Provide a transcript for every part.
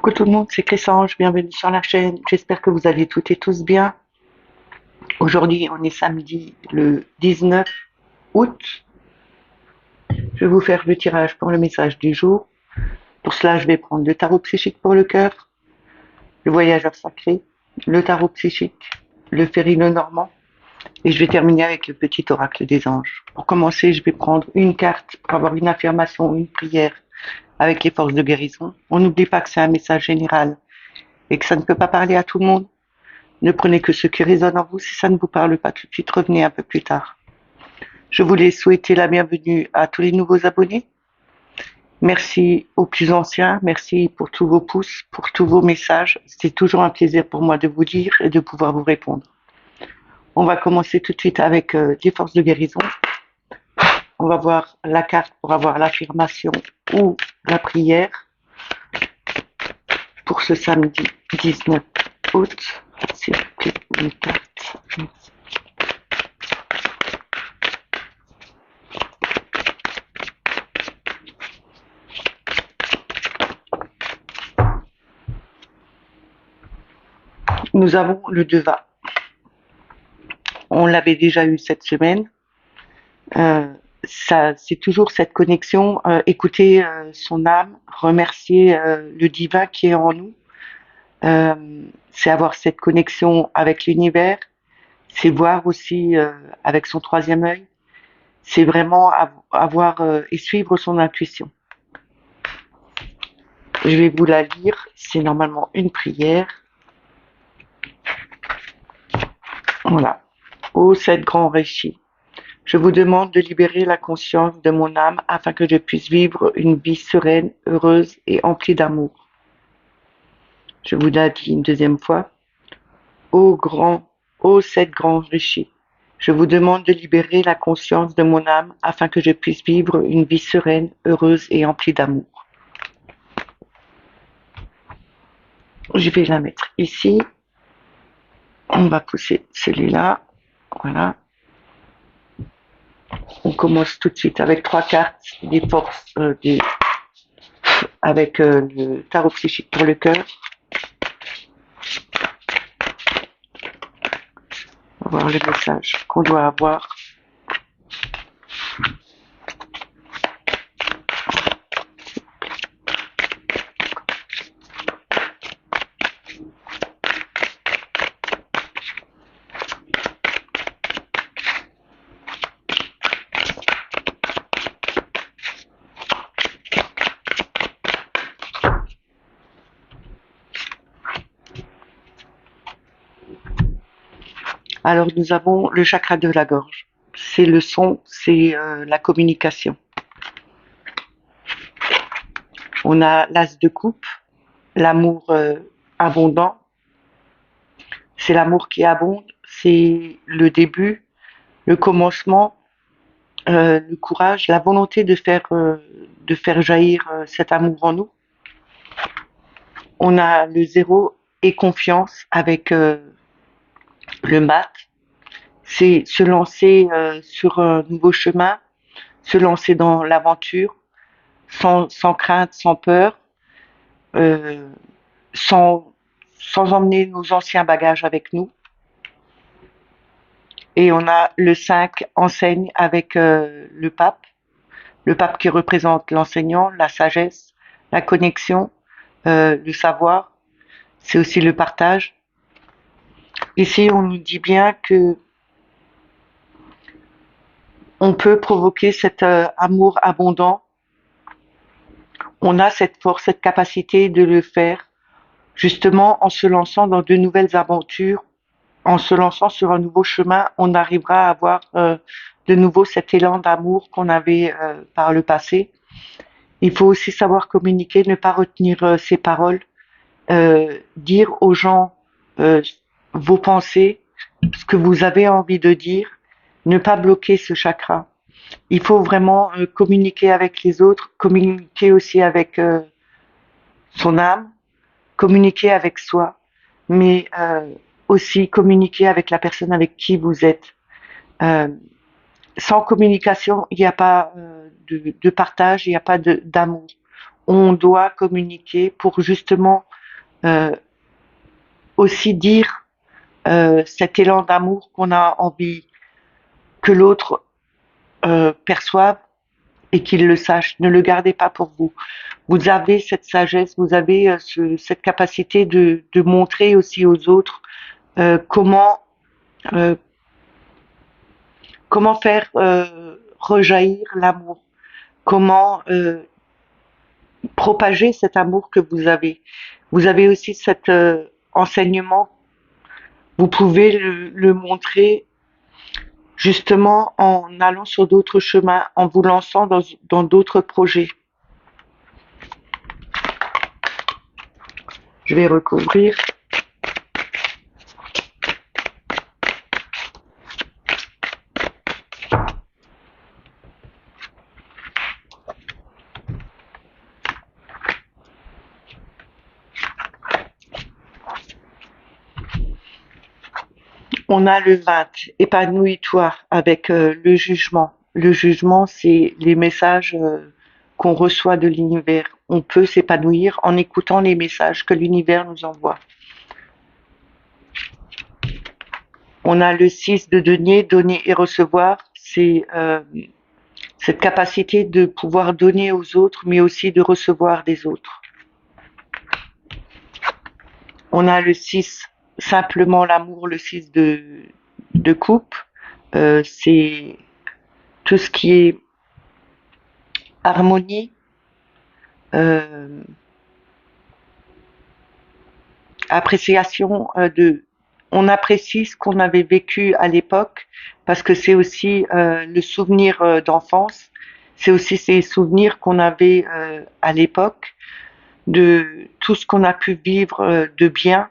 Coucou tout le monde, c'est Cressange, bienvenue sur la chaîne. J'espère que vous allez toutes et tous bien. Aujourd'hui, on est samedi le 19 août. Je vais vous faire le tirage pour le message du jour. Pour cela, je vais prendre le tarot psychique pour le cœur, le voyageur sacré, le tarot psychique, le férino normand et je vais terminer avec le petit oracle des anges. Pour commencer, je vais prendre une carte pour avoir une affirmation ou une prière avec les forces de guérison. On n'oublie pas que c'est un message général et que ça ne peut pas parler à tout le monde. Ne prenez que ce qui résonne en vous. Si ça ne vous parle pas tout de suite, revenez un peu plus tard. Je voulais souhaiter la bienvenue à tous les nouveaux abonnés. Merci aux plus anciens. Merci pour tous vos pouces, pour tous vos messages. C'est toujours un plaisir pour moi de vous lire et de pouvoir vous répondre. On va commencer tout de suite avec les forces de guérison. On va voir la carte pour avoir l'affirmation ou la prière pour ce samedi 19 août. S'il vous plaît, une carte. Merci. Nous avons le Deva. On l'avait déjà eu cette semaine. C'est toujours cette connexion, écouter son âme, remercier le divin qui est en nous. C'est avoir cette connexion avec l'univers. C'est voir aussi avec son troisième œil. C'est vraiment avoir et suivre son intuition. Je vais vous la lire. C'est normalement une prière. Voilà. Ô sept grands Rishi, je vous demande de libérer la conscience de mon âme afin que je puisse vivre une vie sereine, heureuse et emplie d'amour. Je vous la dis une deuxième fois. Ô sept grands Rishi, je vous demande de libérer la conscience de mon âme afin que je puisse vivre une vie sereine, heureuse et emplie d'amour. Je vais la mettre ici. On va pousser celui-là. Voilà. On commence tout de suite avec trois cartes des forces avec le tarot psychique pour le cœur. On va voir le message qu'on doit avoir. Alors nous avons le chakra de la gorge. C'est le son, c'est la communication. On a l'as de coupe, l'amour abondant. C'est l'amour qui abonde, c'est le début, le commencement, le courage, la volonté de faire jaillir cet amour en nous. On a le zéro et confiance avec le mat. C'est se lancer sur un nouveau chemin, se lancer dans l'aventure, sans crainte, sans peur, euh, sans, sans emmener nos anciens bagages avec nous. Et on a le 5 enseigne avec le pape qui représente l'enseignant, la sagesse, la connexion, le savoir, c'est aussi le partage. Ici, on nous dit bien que on peut provoquer cet amour abondant. On a cette force, cette capacité de le faire, justement en se lançant dans de nouvelles aventures, en se lançant sur un nouveau chemin, on arrivera à avoir de nouveau cet élan d'amour qu'on avait par le passé. Il faut aussi savoir communiquer, ne pas retenir ses paroles, dire aux gens vos pensées, ce que vous avez envie de dire, ne pas bloquer ce chakra. Il faut vraiment communiquer avec les autres, communiquer aussi avec son âme, communiquer avec soi, mais aussi communiquer avec la personne avec qui vous êtes. Euh, Sans communication, il n'y a pas de partage, il n'y a pas d'amour. On doit communiquer pour justement euh, aussi dire cet élan d'amour qu'on a envie que l'autre perçoive et qu'il le sache. Ne le gardez pas pour vous. Vous avez cette sagesse, vous avez cette capacité de montrer aussi aux autres comment euh, comment faire rejaillir l'amour, comment propager cet amour que vous avez. Vous avez aussi cet enseignement, vous pouvez le montrer justement en allant sur d'autres chemins, en vous lançant dans d'autres projets. Je vais recouvrir. On a le 20, épanouis-toi avec le jugement. Le jugement, c'est les messages qu'on reçoit de l'univers. On peut s'épanouir en écoutant les messages que l'univers nous envoie. On a le 6 de denier, donner et recevoir. C'est cette capacité de pouvoir donner aux autres, mais aussi de recevoir des autres. On a le 6, simplement l'amour, le 6 de coupe. C'est tout ce qui est harmonie, euh, appréciation de... On apprécie ce qu'on avait vécu à l'époque parce que c'est aussi le souvenir d'enfance, c'est aussi ces souvenirs qu'on avait à l'époque de tout ce qu'on a pu vivre de bien.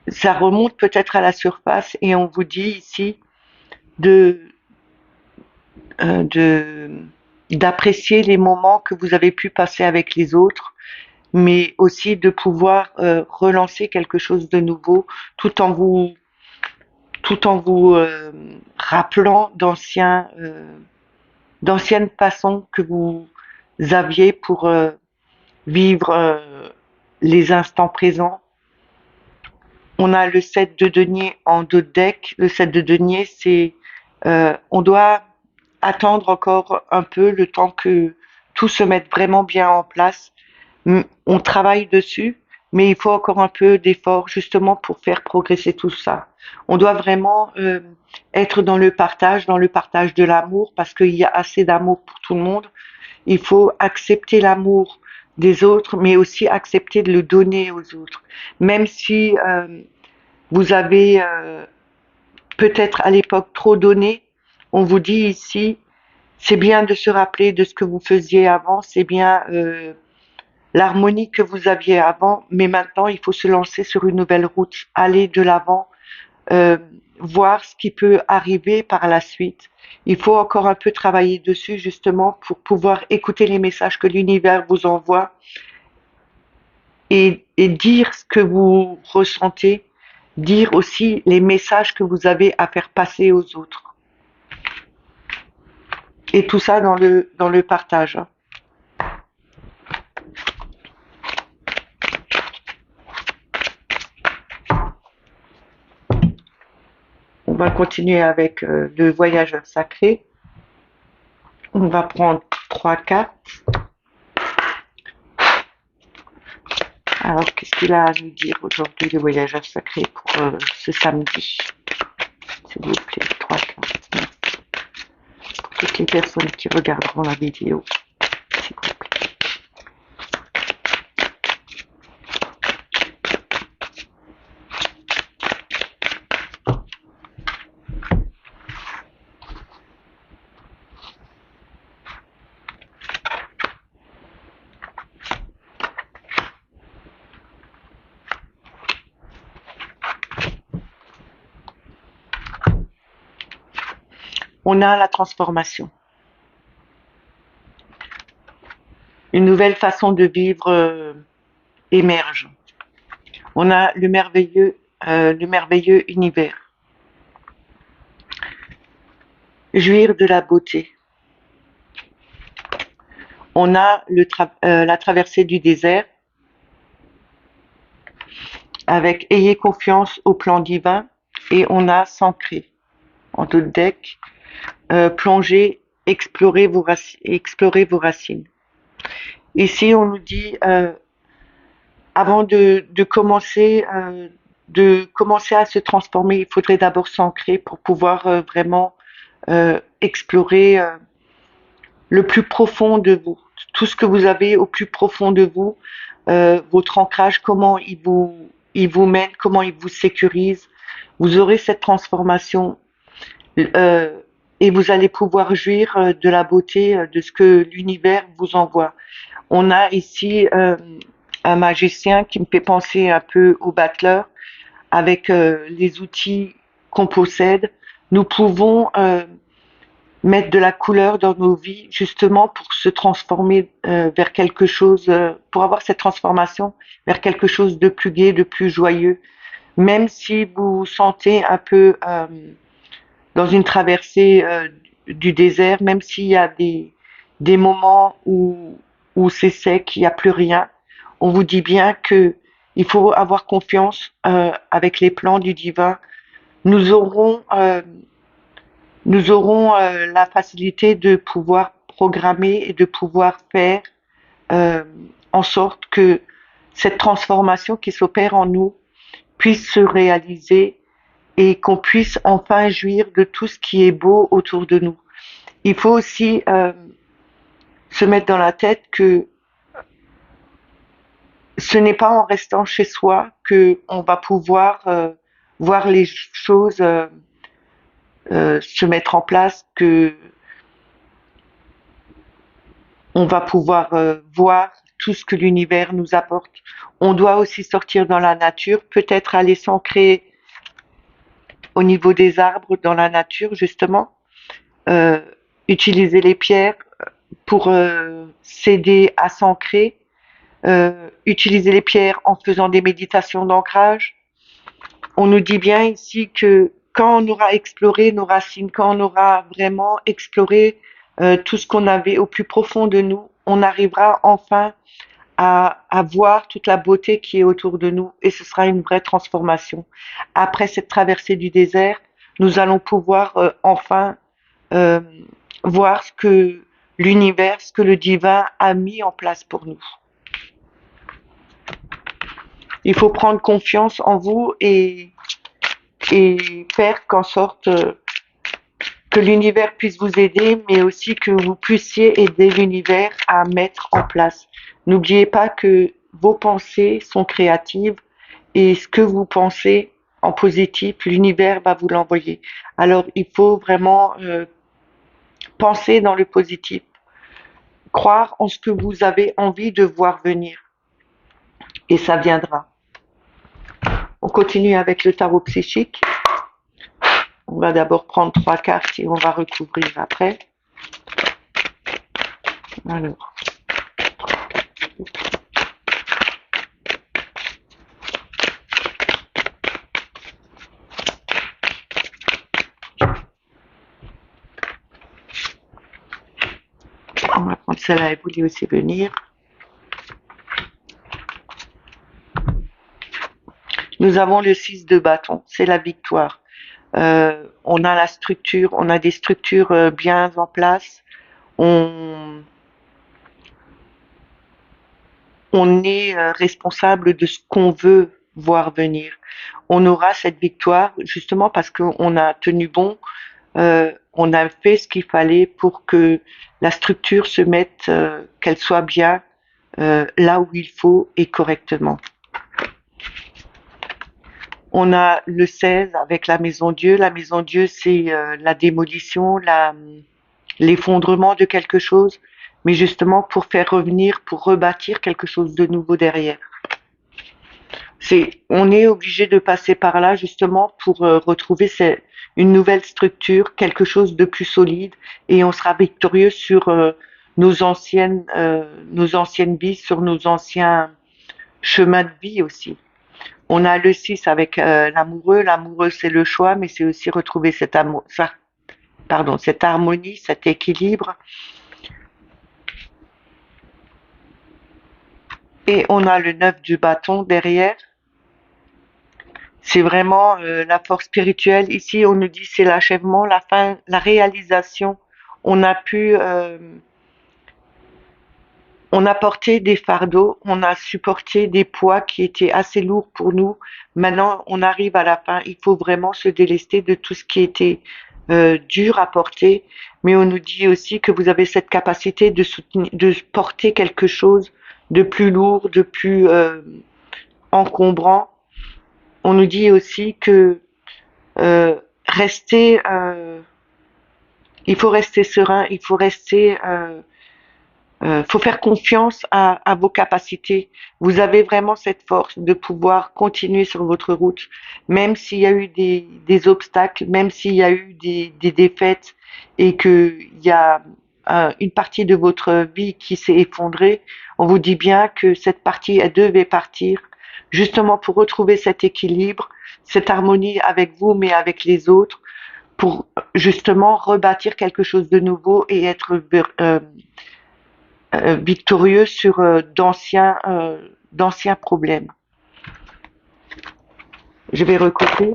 Ça remonte peut-être à la surface et on vous dit ici de de d'apprécier les moments que vous avez pu passer avec les autres, mais aussi de pouvoir relancer quelque chose de nouveau tout en vous tout en vous rappelant d'anciennes façons que vous aviez pour vivre les instants présents. On a le 7 de denier en dos de deck. Le 7 de denier, c'est on doit attendre encore un peu le temps que tout se mette vraiment bien en place. On travaille dessus, mais il faut encore un peu d'effort justement pour faire progresser tout ça. On doit vraiment être dans le partage de l'amour, parce qu'il y a assez d'amour pour tout le monde. Il faut accepter l'amour des autres, mais aussi accepter de le donner aux autres. Même si vous avez peut-être à l'époque trop donné, on vous dit ici, c'est bien de se rappeler de ce que vous faisiez avant, c'est bien l'harmonie que vous aviez avant, mais maintenant il faut se lancer sur une nouvelle route, aller de l'avant, euh, voir ce qui peut arriver par la suite. Il faut encore un peu travailler dessus justement pour pouvoir écouter les messages que l'univers vous envoie et dire ce que vous ressentez, dire aussi les messages que vous avez à faire passer aux autres. Et tout ça dans le partage. On va continuer avec le voyageur sacré. On va prendre 3 cartes. Alors, qu'est-ce qu'il a à nous dire aujourd'hui, le voyageur sacré, pour ce samedi? S'il vous plaît, 3 cartes. Pour toutes les personnes qui regarderont la vidéo, s'il vous plaît. On a la transformation. Une nouvelle façon de vivre émerge. On a le merveilleux univers. Jouir de la beauté. On a la traversée du désert. avec Ayez confiance au plan divin et on a S'ancrer en d'autres decks. Plonger, explorer vos racines. Ici, on nous dit, avant de commencer à se transformer, il faudrait d'abord s'ancrer pour pouvoir vraiment explorer le plus profond de vous, tout ce que vous avez au plus profond de vous, votre ancrage, comment il vous mène, comment il vous sécurise. Vous aurez cette transformation euh, et vous allez pouvoir jouir de la beauté de ce que l'univers vous envoie. On a ici un magicien qui me fait penser un peu au battleur avec les outils qu'on possède. Nous pouvons mettre de la couleur dans nos vies justement pour se transformer vers quelque chose, pour avoir cette transformation vers quelque chose de plus gai, de plus joyeux. Même si vous vous sentez un peu dans une traversée du désert, même s'il y a des moments où c'est sec, il n'y a plus rien, on vous dit bien que il faut avoir confiance avec les plans du divin. Nous aurons, euh, nous aurons la facilité de pouvoir programmer et de pouvoir faire euh, en sorte que cette transformation qui s'opère en nous puisse se réaliser et qu'on puisse enfin jouir de tout ce qui est beau autour de nous. Il faut aussi se mettre dans la tête que ce n'est pas en restant chez soi que on va pouvoir voir les choses se mettre en place, que on va pouvoir voir tout ce que l'univers nous apporte. On doit aussi sortir dans la nature, peut-être aller s'ancrer au niveau des arbres, dans la nature justement, euh, utiliser les pierres pour s'aider à s'ancrer, utiliser les pierres en faisant des méditations d'ancrage. On nous dit bien ici que quand on aura exploré nos racines, quand on aura vraiment exploré tout ce qu'on avait au plus profond de nous, on arrivera enfin à voir toute la beauté qui est autour de nous et ce sera une vraie transformation. Après cette traversée du désert, nous allons pouvoir enfin euh, voir ce que l'univers, ce que le divin a mis en place pour nous. Il faut prendre confiance en vous et faire qu'en sorte que l'univers puisse vous aider, mais aussi que vous puissiez aider l'univers à mettre en place. N'oubliez pas que vos pensées sont créatives et ce que vous pensez en positif, l'univers va vous l'envoyer. Alors il faut vraiment penser dans le positif, croire en ce que vous avez envie de voir venir et ça viendra. On continue avec le tarot psychique. On va d'abord prendre 3 cartes et on va recouvrir après. Alors. On va prendre celle-là et vous voulez aussi venir. Nous avons le 6 de bâton, c'est la victoire. On a la structure, on a des structures bien en place. On, on est responsable de ce qu'on veut voir venir. On aura cette victoire justement parce qu'on a tenu bon, on a fait ce qu'il fallait pour que la structure se mette, qu'elle soit bien là où il faut et correctement. On a le 16 avec la Maison Dieu. La Maison Dieu, c'est la démolition, l'effondrement de quelque chose, mais justement pour faire revenir, pour rebâtir quelque chose de nouveau derrière. On est obligé de passer par là justement pour retrouver une nouvelle structure, quelque chose de plus solide, et on sera victorieux sur nos anciennes vies, sur nos anciens chemins de vie aussi. On a le 6 avec l'amoureux. L'amoureux, c'est le choix, mais c'est aussi retrouver cette harmonie, cet équilibre. Et on a le 9 du bâton derrière. C'est vraiment la force spirituelle. Ici, on nous dit c'est l'achèvement, la fin, la réalisation. On a pu, on a porté des fardeaux, on a supporté des poids qui étaient assez lourds pour nous. Maintenant, on arrive à la fin. Il faut vraiment se délester de tout ce qui était dur à porter. Mais on nous dit aussi que vous avez cette capacité de soutenir, de porter quelque chose de plus lourd, de plus encombrant. On nous dit aussi que euh, rester, il faut rester serein, il faut rester, faut faire confiance à vos capacités. Vous avez vraiment cette force de pouvoir continuer sur votre route, même s'il y a eu des obstacles, même s'il y a eu des défaites et qu'il y a une partie de votre vie qui s'est effondrée. On vous dit bien que cette partie, elle devait partir justement pour retrouver cet équilibre, cette harmonie avec vous, mais avec les autres, pour justement rebâtir quelque chose de nouveau et être victorieux sur d'anciens problèmes. Je vais recopier.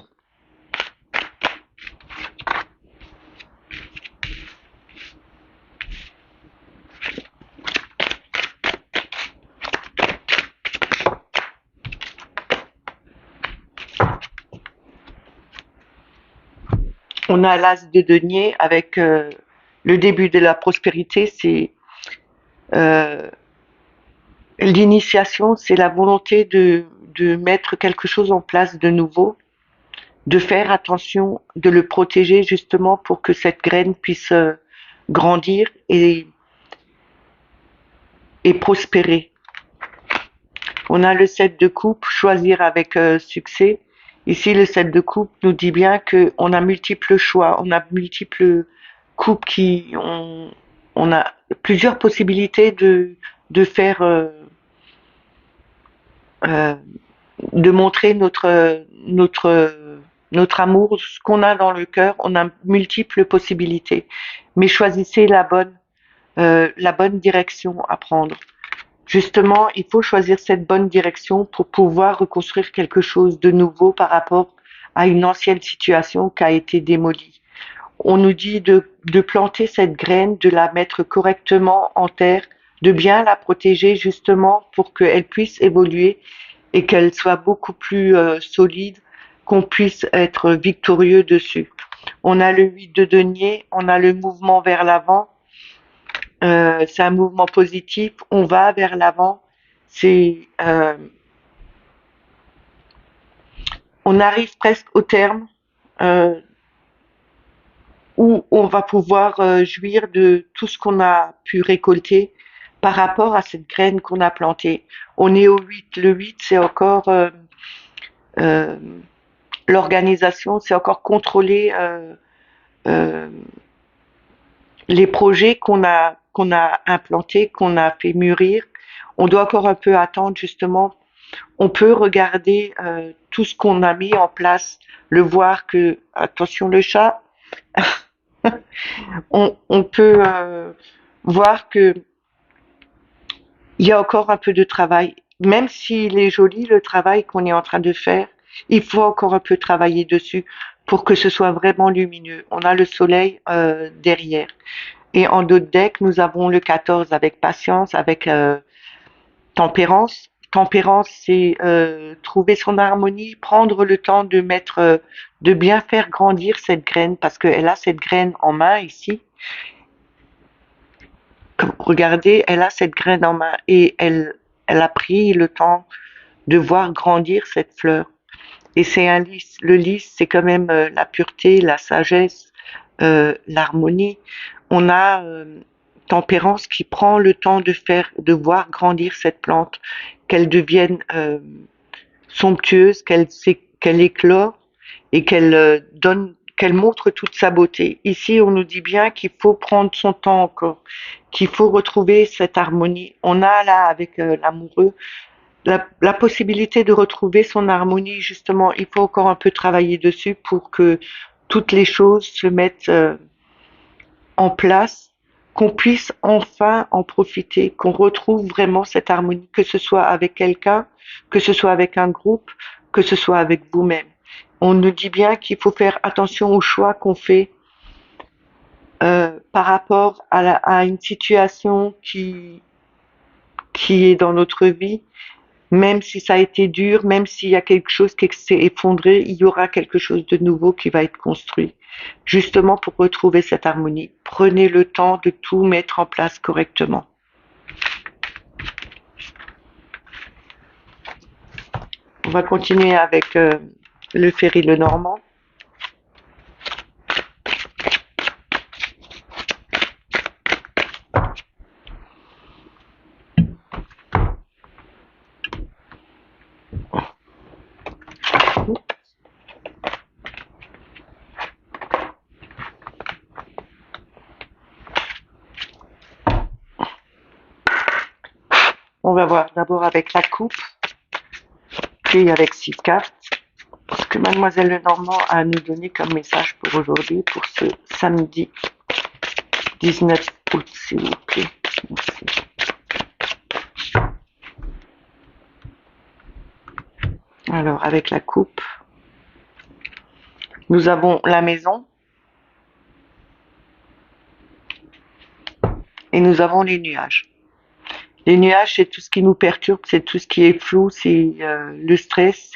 On a l'as de denier avec le début de la prospérité, c'est euh, l'initiation, c'est la volonté de mettre quelque chose en place de nouveau, de faire attention, de le protéger justement pour que cette graine puisse grandir et prospérer. On a le 7 de coupe, choisir avec succès. Ici, le 7 de coupe nous dit bien qu'on a multiples choix, on a multiples coupes on a plusieurs possibilités de faire, euh, de montrer notre amour, ce qu'on a dans le cœur. On a multiples possibilités, mais choisissez la bonne direction à prendre. Justement, il faut choisir cette bonne direction pour pouvoir reconstruire quelque chose de nouveau par rapport à une ancienne situation qui a été démolie. On nous dit de planter cette graine, de la mettre correctement en terre, de bien la protéger justement pour qu'elle puisse évoluer et qu'elle soit beaucoup plus solide, qu'on puisse être victorieux dessus. On a le 8 de denier, on a le mouvement vers l'avant, c'est un mouvement positif, on va vers l'avant, c'est, on arrive presque au terme euh, où on va pouvoir jouir de tout ce qu'on a pu récolter par rapport à cette graine qu'on a plantée. On est au 8. Le 8, c'est encore euh, l'organisation, c'est encore contrôler euh, les projets qu'on a implantés, qu'on a fait mûrir. On doit encore un peu attendre justement. On peut regarder tout ce qu'on a mis en place, le voir que attention le chat, on peut voir que il y a encore un peu de travail. Même s'il est joli le travail qu'on est en train de faire, il faut encore un peu travailler dessus pour que ce soit vraiment lumineux. On a le soleil derrière. Et en d'autres decks, nous avons le 14 avec patience, avec tempérance. Tempérance, c'est trouver son harmonie, prendre le temps de mettre, de bien faire grandir cette graine parce qu'elle a cette graine en main ici. Regardez, elle a cette graine en main et elle a pris le temps de voir grandir cette fleur. Et c'est un lys. Le lys, c'est quand même la pureté, la sagesse, l'harmonie. On a tempérance qui prend le temps de voir grandir cette plante, qu'elle devienne somptueuse, qu'elle éclore et qu'elle montre toute sa beauté. Ici, on nous dit bien qu'il faut prendre son temps encore, qu'il faut retrouver cette harmonie. On a là avec l'amoureux la possibilité de retrouver son harmonie. Justement, il faut encore un peu travailler dessus pour que toutes les choses se mettent en place, qu'on puisse enfin en profiter, qu'on retrouve vraiment cette harmonie, que ce soit avec quelqu'un, que ce soit avec un groupe, que ce soit avec vous-même. on nous dit bien qu'il faut faire attention aux choix qu'on fait par rapport à une situation qui est dans notre vie. Même si ça a été dur, même s'il y a quelque chose qui s'est effondré, il y aura quelque chose de nouveau qui va être construit. Justement pour retrouver cette harmonie. Prenez le temps de tout mettre en place correctement. On va continuer avec le Ferry le Normand. On va voir d'abord avec la coupe, puis avec 6 cartes. Ce que Mademoiselle Lenormand a à nous donner comme message pour aujourd'hui, pour ce samedi 19 août, s'il vous plaît. Merci. Alors, avec la coupe, nous avons la maison et nous avons les nuages. Les nuages, c'est tout ce qui nous perturbe, c'est tout ce qui est flou, c'est le stress,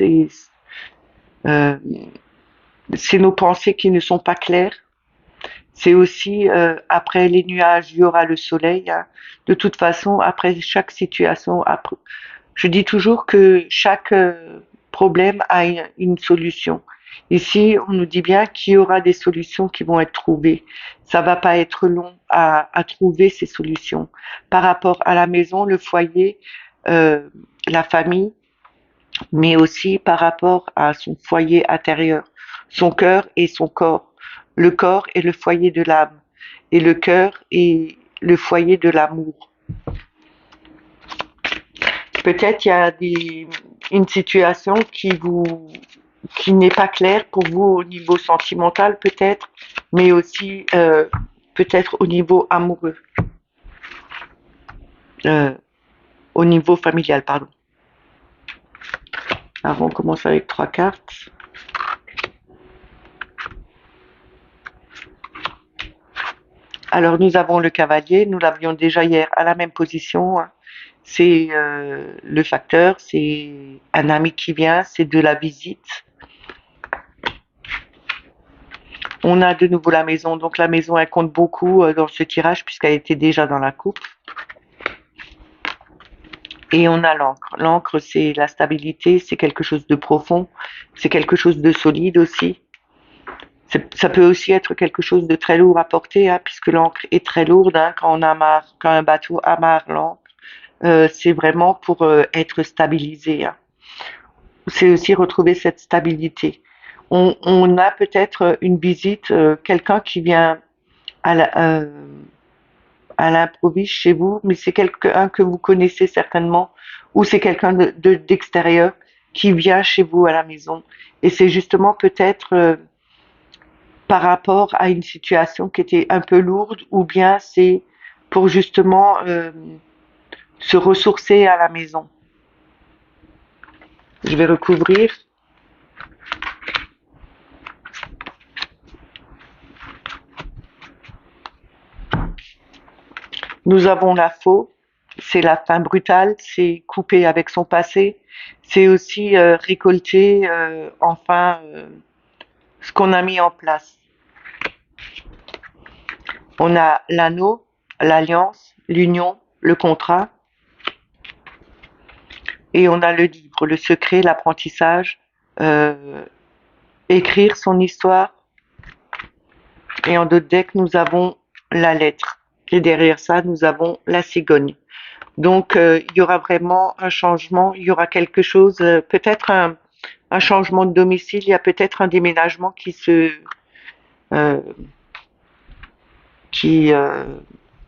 euh, c'est nos pensées qui ne sont pas claires. C'est aussi, après les nuages, il y aura le soleil, hein. De toute façon, après chaque situation, je dis toujours que chaque problème a une solution. Ici, on nous dit bien qu'il y aura des solutions qui vont être trouvées. Ça va pas être long à trouver ces solutions. Par rapport à la maison, le foyer, euh, la famille, mais aussi par rapport à son foyer intérieur, son cœur et son corps. Le corps est le foyer de l'âme et le cœur est le foyer de l'amour. Peut-être il y a une situation qui n'est pas claire pour vous au niveau sentimental peut-être, mais aussi peut-être au niveau amoureux, euh, au niveau familial, pardon. Alors on commence avec 3 cartes. Alors nous avons le cavalier, nous l'avions déjà hier à la même position. C'est le facteur, c'est un ami qui vient, c'est de la visite. On a de nouveau la maison, donc la maison elle compte beaucoup dans ce tirage puisqu'elle était déjà dans la coupe. Et on a l'encre. L'encre c'est la stabilité, c'est quelque chose de profond, c'est quelque chose de solide aussi. Ça peut aussi être quelque chose de très lourd à porter, hein, puisque l'encre est très lourde, hein, quand un bateau amarre l'encre, c'est vraiment pour être stabilisé, hein. C'est aussi retrouver cette stabilité. On a peut-être une visite, quelqu'un qui vient à à l'improviste chez vous, mais c'est quelqu'un que vous connaissez certainement, ou c'est quelqu'un d'extérieur qui vient chez vous à la maison. Et c'est justement peut-être par rapport à une situation qui était un peu lourde, ou bien c'est pour justement se ressourcer à la maison. Je vais recouvrir. Nous avons la faux, c'est la fin brutale, c'est couper avec son passé, c'est aussi récolter enfin ce qu'on a mis en place. On a l'anneau, l'alliance, l'union, le contrat, et on a le livre, le secret, l'apprentissage, euh, écrire son histoire, et en d'autres decks, nous avons la lettre. Et derrière ça, nous avons la cigogne. Donc, il y aura vraiment un changement, il y aura quelque chose, peut-être un changement de domicile, il y a peut-être un déménagement euh, qui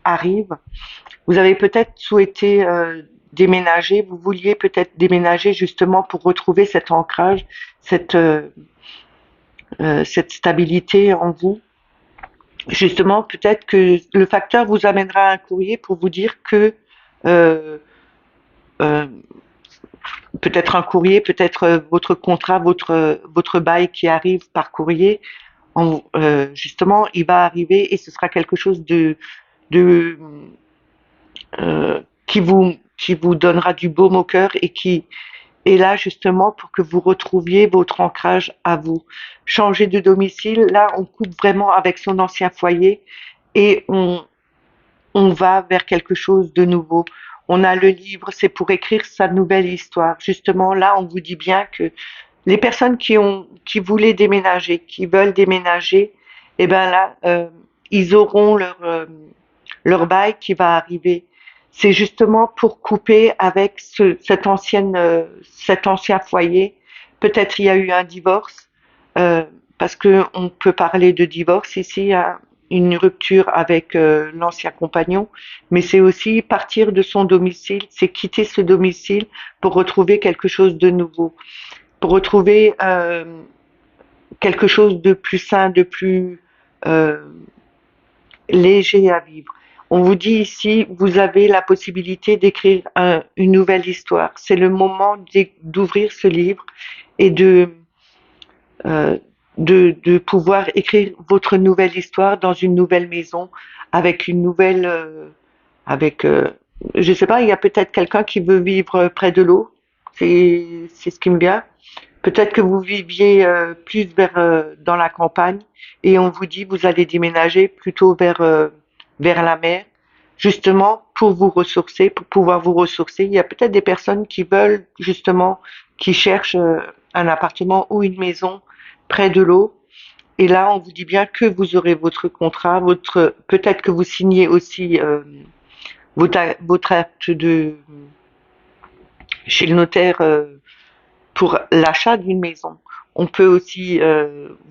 arrive. Vous avez peut-être souhaité déménager, vous vouliez peut-être déménager justement pour retrouver cet ancrage, cette stabilité en vous. Justement, peut-être que le facteur vous amènera un courrier pour vous dire que euh, euh, peut-être un courrier, peut-être votre contrat, votre bail qui arrive par courrier. Justement, il va arriver et ce sera quelque chose de qui vous donnera du baume au cœur et qui est là justement pour que vous retrouviez votre ancrage à vous. Changer de domicile, là, on coupe vraiment avec son ancien foyer et on va vers quelque chose de nouveau. On a le livre, c'est pour écrire sa nouvelle histoire. Justement, là, on vous dit bien que les personnes qui voulaient déménager, qui veulent déménager, eh ben là, ils auront leur bail qui va arriver. C'est justement pour couper avec cet ancien foyer. Peut-être il y a eu un divorce, euh, parce que on peut parler de divorce ici, hein, une rupture avec l'ancien compagnon, mais c'est aussi partir de son domicile, c'est quitter ce domicile pour retrouver quelque chose de nouveau, pour retrouver quelque chose de plus sain, de plus euh, léger à vivre. On vous dit ici, vous avez la possibilité d'écrire une nouvelle histoire. C'est le moment d'ouvrir ce livre et euh, de pouvoir écrire votre nouvelle histoire dans une nouvelle maison avec une nouvelle, avec, je sais pas, il y a peut-être quelqu'un qui veut vivre près de l'eau. C'est ce qui me vient. Peut-être que vous viviez plus vers dans la campagne et on vous dit vous allez déménager plutôt vers la mer, justement pour vous ressourcer, pour pouvoir vous ressourcer. Il y a peut-être des personnes qui veulent justement, qui cherchent un appartement ou une maison près de l'eau. Et là, on vous dit bien que vous aurez votre contrat, peut-être que vous signez aussi votre acte de chez le notaire pour l'achat d'une maison. On peut aussi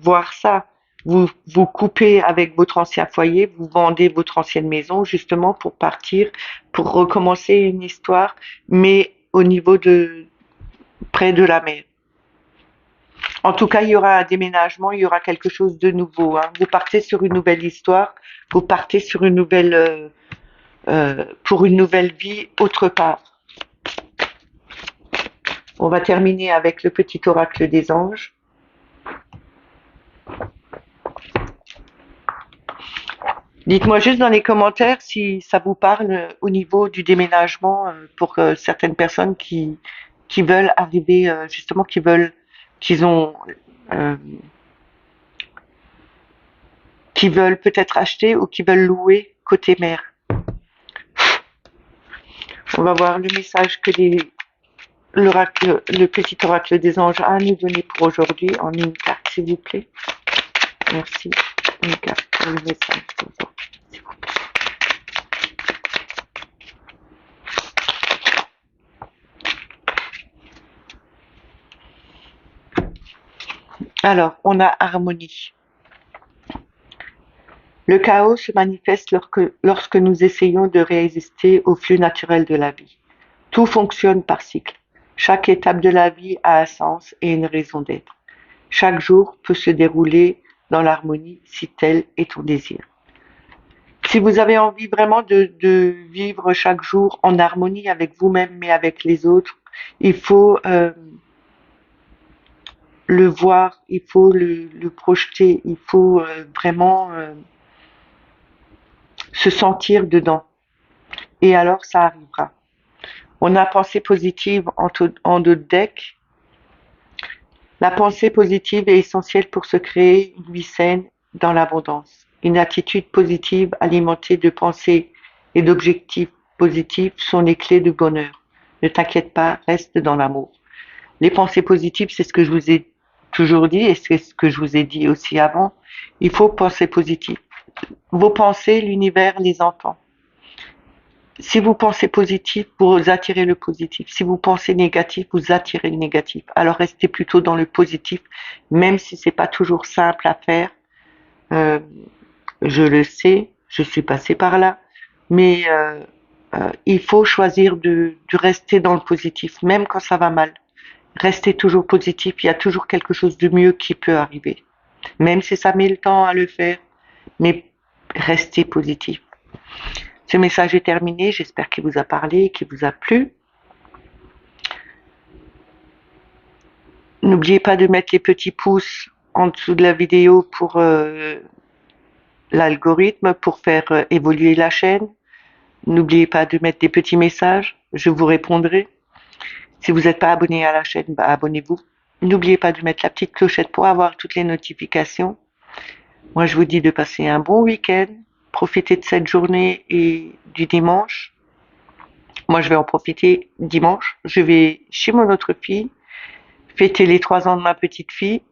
voir ça. Vous coupez avec votre ancien foyer, vous vendez votre ancienne maison justement pour partir, pour recommencer une histoire, mais au niveau de près de la mer. En tout cas, il y aura un déménagement, il y aura quelque chose de nouveau, hein. Vous partez sur une nouvelle histoire, vous partez sur une nouvelle pour une nouvelle vie autre part. On va terminer avec le petit oracle des anges. Dites-moi juste dans les commentaires si ça vous parle au niveau du déménagement pour certaines personnes qui veulent arriver justement qu'ils ont euh, qui veulent peut-être acheter ou qui veulent louer côté mer. On va voir le message que le petit oracle des anges a à nous donner pour aujourd'hui en une carte, s'il vous plaît. Merci. Une carte pour le message d'aujourd'hui, s'il vous plaît. Alors, on a harmonie. Le chaos se manifeste lorsque nous essayons de résister au flux naturel de la vie. Tout fonctionne par cycle. Chaque étape de la vie a un sens et une raison d'être. Chaque jour peut se dérouler dans l'harmonie si tel est ton désir. Si vous avez envie vraiment de vivre chaque jour en harmonie avec vous-même mais avec les autres, il faut le voir, il faut le projeter, il faut vraiment se sentir dedans. Et alors ça arrivera. On a pensée positive en deux decks. La pensée positive est essentielle pour se créer une vie saine dans l'abondance. Une attitude positive alimentée de pensées et d'objectifs positifs sont les clés du bonheur. Ne t'inquiète pas, reste dans l'amour. Les pensées positives, c'est ce que je vous ai toujours dit et c'est ce que je vous ai dit aussi avant. Il faut penser positif. Vos pensées, l'univers les entend. Si vous pensez positif, vous attirez le positif. Si vous pensez négatif, vous attirez le négatif. Alors restez plutôt dans le positif, même si c'est pas toujours simple à faire. Euh, je le sais, je suis passée par là, mais il faut choisir de rester dans le positif, même quand ça va mal. Restez toujours positif, il y a toujours quelque chose de mieux qui peut arriver. Même si ça met le temps à le faire, mais restez positif. Ce message est terminé, j'espère qu'il vous a parlé, qu'il vous a plu. N'oubliez pas de mettre les petits pouces en dessous de la vidéo pour l'algorithme, pour faire évoluer la chaîne. N'oubliez pas de mettre des petits messages, je vous répondrai. Si vous n'êtes pas abonné à la chaîne, bah, abonnez-vous. N'oubliez pas de mettre la petite clochette pour avoir toutes les notifications. Moi, je vous dis de passer un bon week-end, profitez de cette journée et du dimanche. Moi, je vais en profiter dimanche. Je vais chez mon autre fille, fêter les 3 ans de ma petite fille,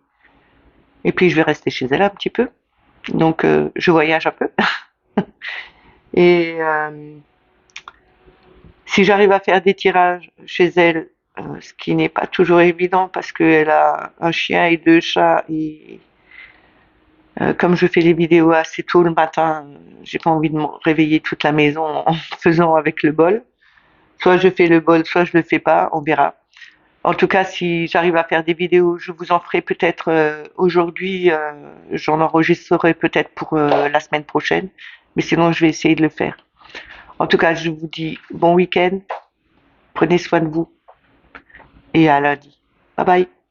et puis je vais rester chez elle un petit peu. Donc, je voyage un peu. Et si j'arrive à faire des tirages chez elle, ce qui n'est pas toujours évident parce qu'elle a un chien et 2 chats et comme je fais les vidéos assez tôt le matin, j'ai pas envie de me réveiller toute la maison en faisant avec le bol. Soit je fais le bol, soit je le fais pas, on verra. En tout cas, si j'arrive à faire des vidéos, je vous en ferai peut-être aujourd'hui, j'en enregistrerai peut-être pour la semaine prochaine, mais sinon je vais essayer de le faire. En tout cas, je vous dis bon week-end, prenez soin de vous et à lundi. Bye bye.